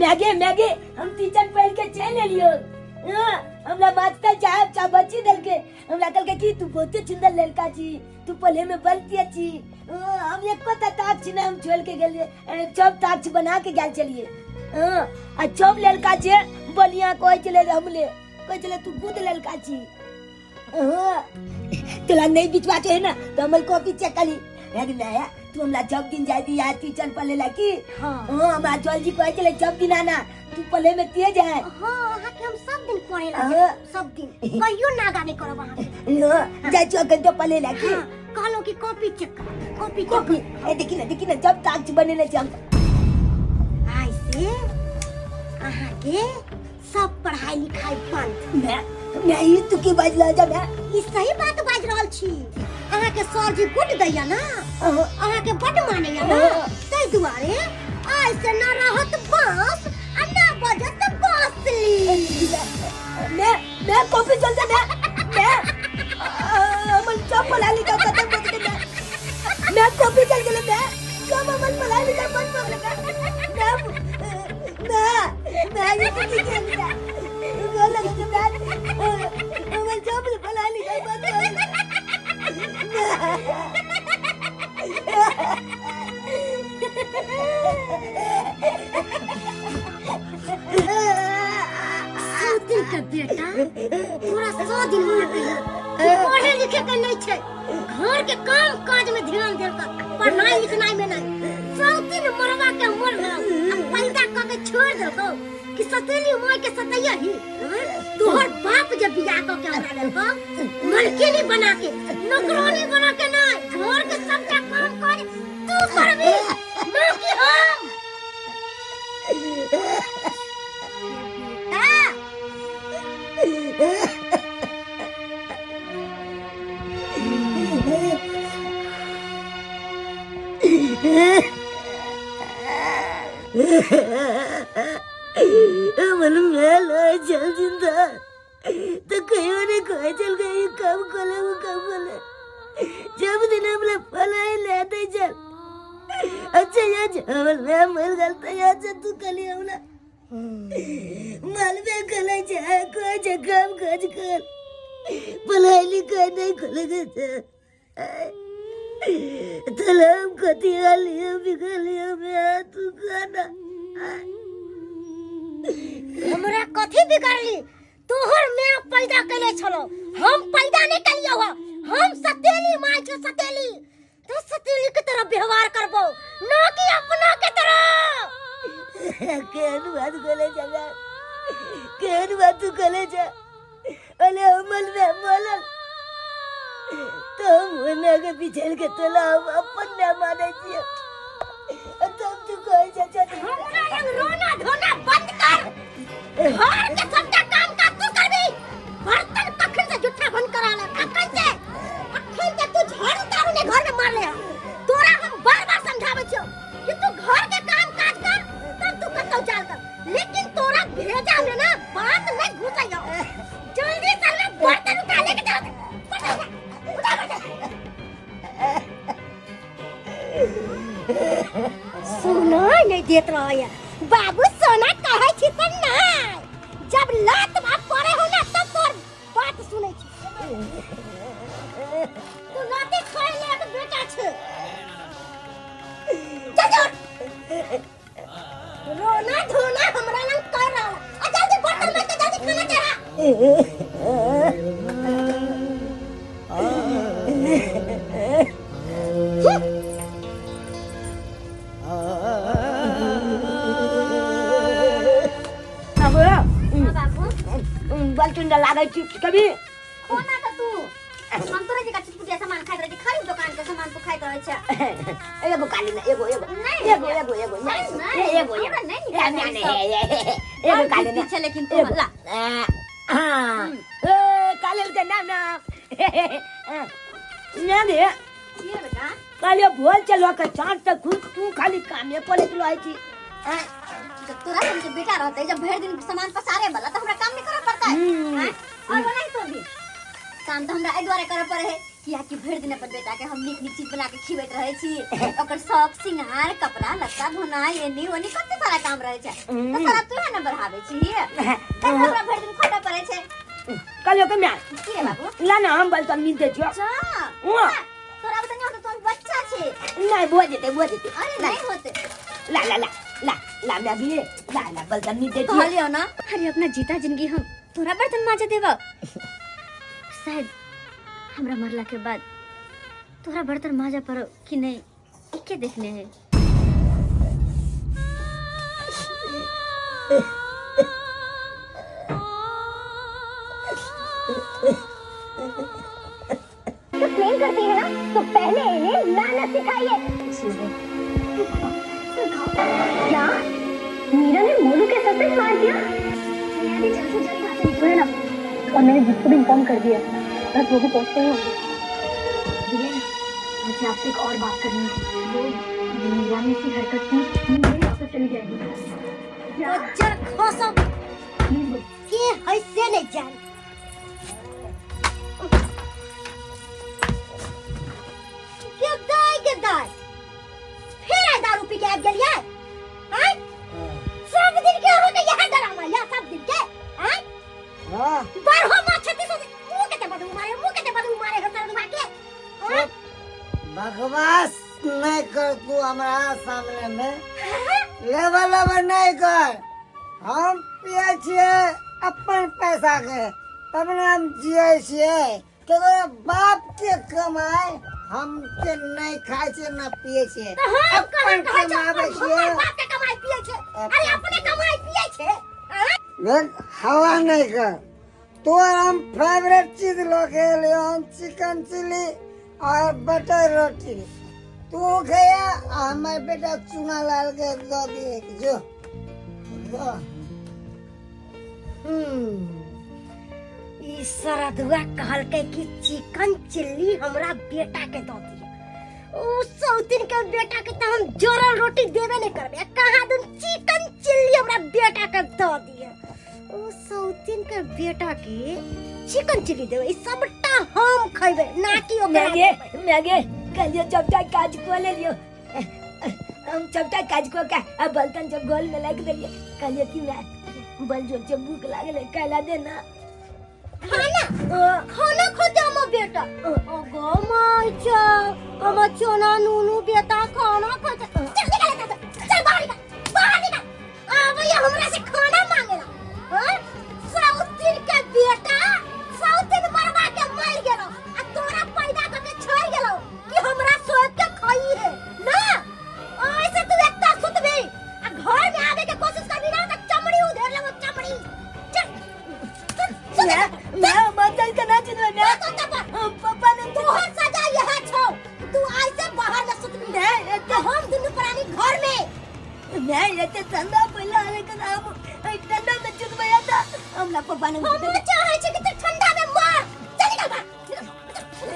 मैगे मैगे हम टीचर पहन के चल लियो। हमरा मास्टर चाहे बच्ची दल के हमरा कल के की तू बहुत सुंदर लड़का छी, तू पहले में बनती छी। हम एको ताक छी ना, हम छोड़ के गेलिए चौप ताक बना के गेल चलिए। आ चौप लड़का छे बनिया कोई चले हमले कोई चले तू गुद लड़का छी। तोला नहीं बिचवाते है ना तो हमर कॉपी चेक करी। नया तू हमरा जब दिन जाई दी यार टीचर पले लकी। हां हमरा जल्दी कहे चले जब दिन आना तू पले में तेज है। हां हां के हम सब दिन पढ़े ला सब दिन कहियो नागा नहीं करब वहां जाई छो घंटा पले लकी। कहलो कि कॉपी चेक कर कॉपी ए देखी ना जब ताक बने ले हम आई से आहा के सब पढ़ाई लिखाई बंद। मैं ही तू की बाजला जा मैं ई सही बात बाज रहल छी। अहाँ के सर जी गुड दैया ना, अहाँ के बड मानैया ना, तै दुआरे आज से ना रहत बांस आ ना बजत बांसुरी। मैं कॉपी चलते मैं हमन सब पढ़ाई लिखाई खत्म कर दे। मैं कॉपी चल गेले मैं सब हमन पढ़ाई लिखाई बंद कर दे। मैं ये की खेलता बोल लगे मैं हमन सब पढ़ाई लिखाई बंद कर दे। सुतिल के बेटा पूरा 100 दिन हो गए पढ़े लिखे के नहीं छे, घर के काम काज में ध्यान दे कर पढ़ाई लिखनाई में नहीं। 100 दिन मरवा के मर गए अब पैदा क के छोड़ दे तो कि सतेली मोय के सतैया ही। तोहर बाप जब बियाह क के हमरा लेल को मलकिनी बना के नौकरानी बना के ना घर के सबटा काम कर तू करबी ना कि हम। मन मेल चल जिंदा तो कहीं ने कोई चल गई कब खोले वो कब खोले जब दिन हमने फलाई लेते चल। अच्छा यार चावल मैं मर गलता यार से तू कली हमला माल में कले जाए कोई जगह खोज कर फलाई लिखा नहीं खोलेगा तलाम कतिया लिया बिखा लिया मैं तू खाना हमरा कथी बिगाड़ली तोहर मैं पैदा कैले छलो हम पैदा नहीं कलियो हो। हम सतेली माय के सतेली तो सतेली के तरह व्यवहार करबो ना कि अपना के तरह। केन बात करे जगा केन बात करे जा अले अमल में बोलन तो मने के पिछल के तला अपन न माने छी तब तू कोई चाचा हमरा लग रोना धोना बंद कर। घर के सबटा काम का तू करबी बर्तन कखन से जुठा बंद करा ले कखन से तू झाड़ू तारू ने घर में मार ले। तोरा हम बार-बार समझावे छियो कि तू घर के काम काज कर तब तू कतौ चाल कर, लेकिन तोरा भेजा में ना बात नहीं घुसैयो। जल्दी चल बर्तन उठा ले के जा सुनो नहीं देत रहा बाबू सोना कहे छी त नहीं जब लात बात पड़े हो ना तब तोर बात सुनै छी। तू लाते खाए ले के बेटा छे जा रोना धोना हमरा लंग कर रहा आ जल्दी बर्तन में के जल्दी खाना चढ़ा। बालचुंडा लागे छी कभी कोना त तू हम तोरे जका चिटपुटिया सामान खाइत रही खाली दुकान के सामान तू खाइत रहे छ। एगो काली ना एगो नहीं एगो काली ना पीछे लेकिन तू ला हां काले के नाम ना दे ये बेटा काले बोल चलो के चाट तक तू खाली काम में पड़े चलो आई छी। जब तोरा हमके बेटा रहते जब भर दिन सामान पसारे वाला तो हमरा काम नहीं करे पड़ता है और वो नहीं तो भी काम तो हमरा ए द्वारा करे पड़े है किया कि भर दिन अपन बेटा के हम नीक नीक चीज बना के खिबैत रहे छी ओकर शौक सिंगार कपड़ा लत्ता धोनाई एनी ओनी कते सारा काम रहे छै त सारा तू है न बढ़ावे छी कते हमरा भर दिन खोटा पड़े छै कलियो के मैं की रे बाबू ला ना हम बलतन मिल दे छियो जा हुआ तोरा बता तो तोर बच्चा छै नहीं बुआ देते अरे नहीं होते ला ला ला ला ला मैं भी ला ला बलतन मिल दे कहलियो ना अरे अपना जीता जिंदगी हम तोरा बर्तन माजे देबा शायद हमरा मरला के बाद तोरा बर्तन माजा पर कि नहीं इके देखने है तो प्रेम करती है ना तो पहले इन्हें मेहनत सिखाइए क्या मीरा ने मोनू के सर पे मार दिया मैंने जल्द से जल्द वहाँ से निकले ना और मैंने जिसको भी इन्फॉर्म कर दिया बस वो भी पहुँचते ही होंगे मुझे आपसे एक और बात करनी है वो मीरा ने ऐसी हरकत की मेरे वापस चली जाएगी जर खोसो के हैसे नहीं जान गद्दार फिर आ दारू पी के आ गेलिए हैं सब दिन के होने यहाँ डरामा या सब दिन के हैं हां बारहो माछती से मुंह के बदू मारे हतर दुआ के बकवास नहीं कर तू हमारा सामने में लेवल नहीं कर हम पिए छिए अपन पैसा के तब न हम जिए छिए तो बाप के कमाए हम के नहीं खाए छे न पिए छे अपन कमावे छे बाप के कमाई पिए छे अरे अपने कमाई पिए छे देख हवा नहीं कर तो हम फेवरेट चीज लोगे लियोन चिकन चिली और बटर रोटी तू गया हमारे बेटा चुना लाल के दो दिए जो ई सरदुआ कहल के कि चिकन चिल्ली हमरा बेटा के दो दिए ओ सौतिन के बेटा के त हम जोरल रोटी देबे नहीं करबे कहां दूं चिकन चिल्ली हमरा बेटा के दो दिए ओ सौतिन के बेटा के चिकन चिल्ली देबे ई सबटा हम खइबे ना कि ओकरा मैगे कलियो चपटा काज को ले लियो हम चपटा काज को का अब बलतन जब गोल में लग देलिए कलियो कि मैं बल जो जब भूख लागले कहला देना खाना खोजे हम बेटा अगो माइचा हम चोना नूनू बेटा खाना खोजे चल निकल चल बाहर निकल अब ये हमरा से खाना मांगेला हां साउथिन के बेटा साउथिन मरवा के मर गेलो आ तोरा पैदा करके छोड़ गेलो कि हमरा सोच के खाई है ना ऐसे तू एकटा सुतबे आ घर में आवे के कोशिश करबी ना त चमड़ी उधेर लेबो चमड़ी मैं बदल करना चाहता हूं पापा ने तोहर सजा यहां छो तू ऐसे बाहर न सुत नहीं तो हम दोनों प्राणी घर में नहीं ये ठंडा पहला आने का नाम ठंडा में चुत गया था हम ना पापा ने हम चाहे छे कि तू ठंडा में मर चल निकल बाहर